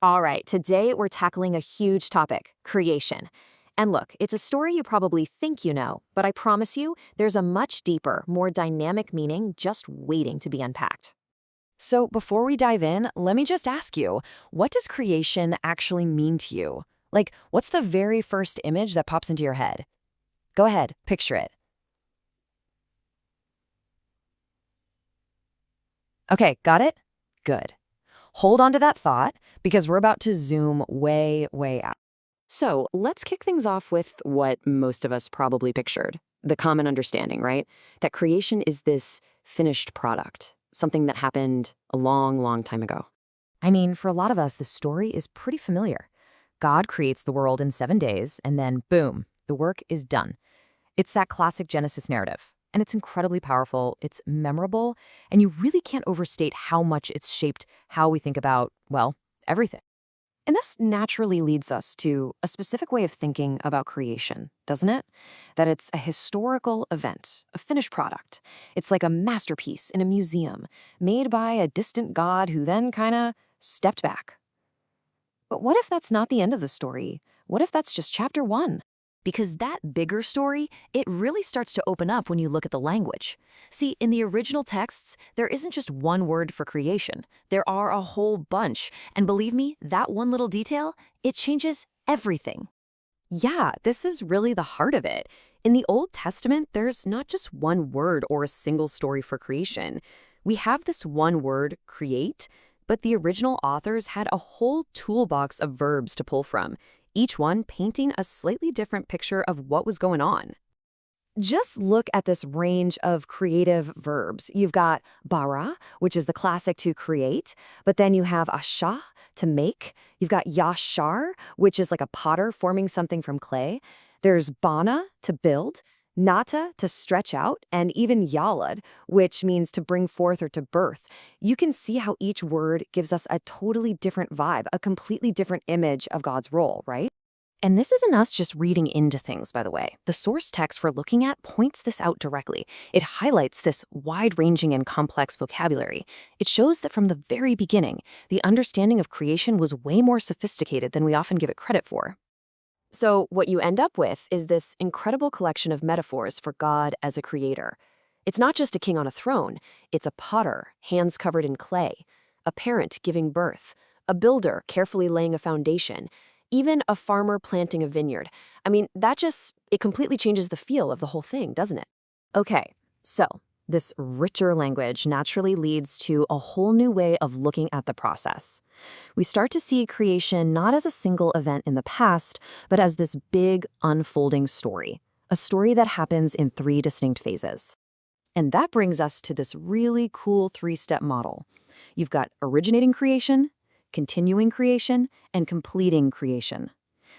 All right, today we're tackling a huge topic, creation. And look, it's a story you probably think you know, but I promise you, there's a much deeper, more dynamic meaning just waiting to be unpacked. So before we dive in, let me just ask you, what does creation actually mean to you? Like, what's the very first image that pops into your head? Go ahead, picture it. Okay, got it? Good. Hold on to that thought because we're about to zoom way, way out. So let's kick things off with what most of us probably pictured the common understanding, right? That creation is this finished product, something that happened a long, long time ago. I mean, for a lot of us, the story is pretty familiar. God creates the world in 7 days, and then boom, the work is done. It's that classic Genesis narrative, and it's incredibly powerful, it's memorable, and you really can't overstate how much it's shaped how we think about, well, everything. And this naturally leads us to a specific way of thinking about creation, doesn't it? That it's a historical event, a finished product. It's like a masterpiece in a museum, made by a distant god who then kind of stepped back. But what if that's not the end of the story? What if that's just chapter one? Because that bigger story, it really starts to open up when you look at the language. See, in the original texts, there isn't just one word for creation. There are a whole bunch. And believe me, that one little detail, it changes everything. Yeah, this is really the heart of it. In the Old Testament, there's not just one word or a single story for creation. We have this one word, create, but the original authors had a whole toolbox of verbs to pull from, each one painting a slightly different picture of what was going on. Just look at this range of creative verbs. You've got bara, which is the classic to create, but then you have asha, to make. You've got yashar, which is like a potter forming something from clay. There's bana, to build, nata, to stretch out, and even yalad, which means to bring forth or to birth. You can see how each word gives us a totally different vibe, a completely different image of God's role, right? And this isn't us just reading into things, by the way. The source text we're looking at points this out directly. It highlights this wide-ranging and complex vocabulary. It shows that from the very beginning, the understanding of creation was way more sophisticated than we often give it credit for. So what you end up with is this incredible collection of metaphors for God as a creator. It's not just a king on a throne. It's a potter, hands covered in clay, a parent giving birth, a builder carefully laying a foundation, even a farmer planting a vineyard. I mean, it completely changes the feel of the whole thing, doesn't it? Okay, so this richer language naturally leads to a whole new way of looking at the process. We start to see creation not as a single event in the past, but as this big, unfolding story, a story that happens in 3 distinct phases. And that brings us to this really cool 3-step model. You've got originating creation, continuing creation, and completing creation.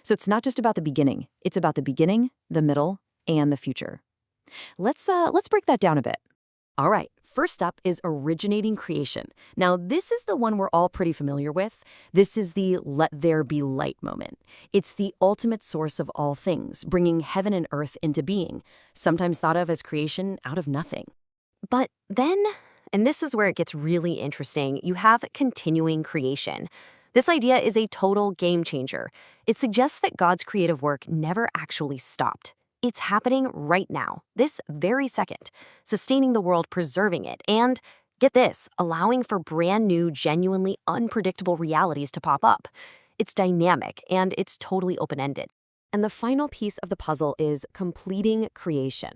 So it's not just about the beginning. It's about the beginning, the middle, and the future. Let's break that down a bit. All right, first up is originating creation. Now, this is the one we're all pretty familiar with. This is the let there be light moment. It's the ultimate source of all things, bringing heaven and earth into being, sometimes thought of as creation out of nothing. But then, and this is where it gets really interesting, you have continuing creation. This idea is a total game changer. It suggests that God's creative work never actually stopped. It's happening right now, this very second, sustaining the world, preserving it, and, get this, allowing for brand new, genuinely unpredictable realities to pop up. It's dynamic, and it's totally open-ended. And the final piece of the puzzle is completing creation.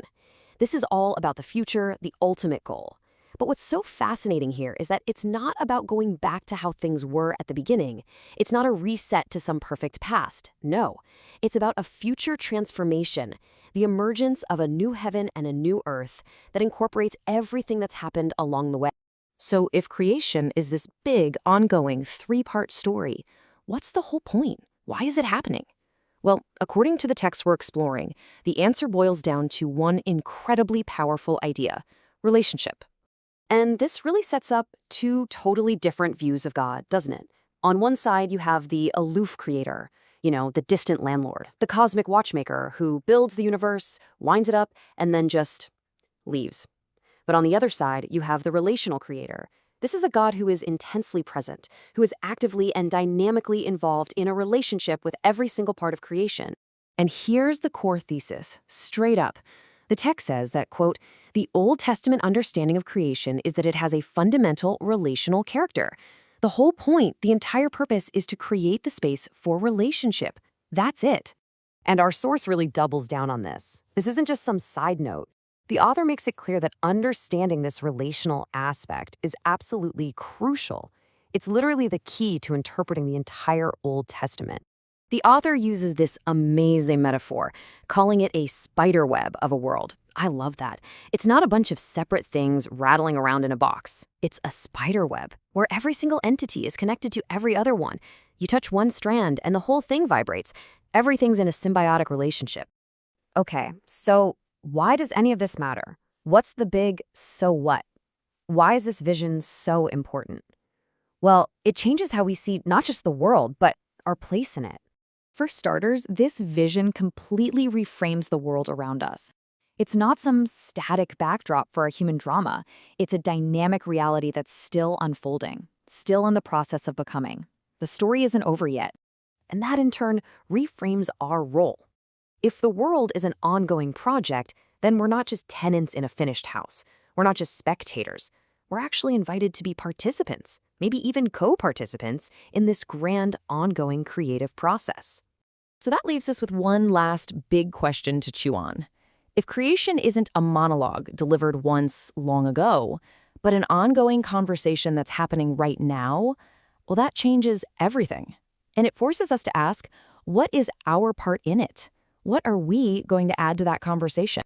This is all about the future, the ultimate goal. But what's so fascinating here is that it's not about going back to how things were at the beginning. It's not a reset to some perfect past. No, it's about a future transformation, the emergence of a new heaven and a new earth that incorporates everything that's happened along the way. So if creation is this big, ongoing, 3-part story, what's the whole point? Why is it happening? Well, according to the text we're exploring, the answer boils down to one incredibly powerful idea: relationship. And this really sets up 2 totally different views of God, doesn't it? On one side, you have the aloof creator, the distant landlord, the cosmic watchmaker who builds the universe, winds it up, and then just leaves. But on the other side, you have the relational creator, This is a God who is intensely present, who is actively and dynamically involved in a relationship with every single part of creation. And here's the core thesis, straight up. The text says that, quote, the Old Testament understanding of creation is that it has a fundamental relational character. The whole point, the entire purpose, is to create the space for relationship. That's it. And our source really doubles down on this. This isn't just some side note. The author makes it clear that understanding this relational aspect is absolutely crucial. It's literally the key to interpreting the entire Old Testament. The author uses this amazing metaphor, calling it a spider web of a world. I love that. It's not a bunch of separate things rattling around in a box. It's a spider web where every single entity is connected to every other one. You touch one strand and the whole thing vibrates. Everything's in a symbiotic relationship. Okay, so why does any of this matter? What's the big so what? Why is this vision so important? Well, it changes how we see not just the world, but our place in it. For starters, this vision completely reframes the world around us. It's not some static backdrop for a human drama. It's a dynamic reality that's still unfolding, still in the process of becoming. The story isn't over yet. And that in turn reframes our role. If the world is an ongoing project, then we're not just tenants in a finished house. We're not just spectators. We're actually invited to be participants, maybe even co-participants, in this grand, ongoing creative process. So that leaves us with one last big question to chew on. If creation isn't a monologue delivered once long ago, but an ongoing conversation that's happening right now, well, that changes everything. And it forces us to ask, what is our part in it? What are we going to add to that conversation?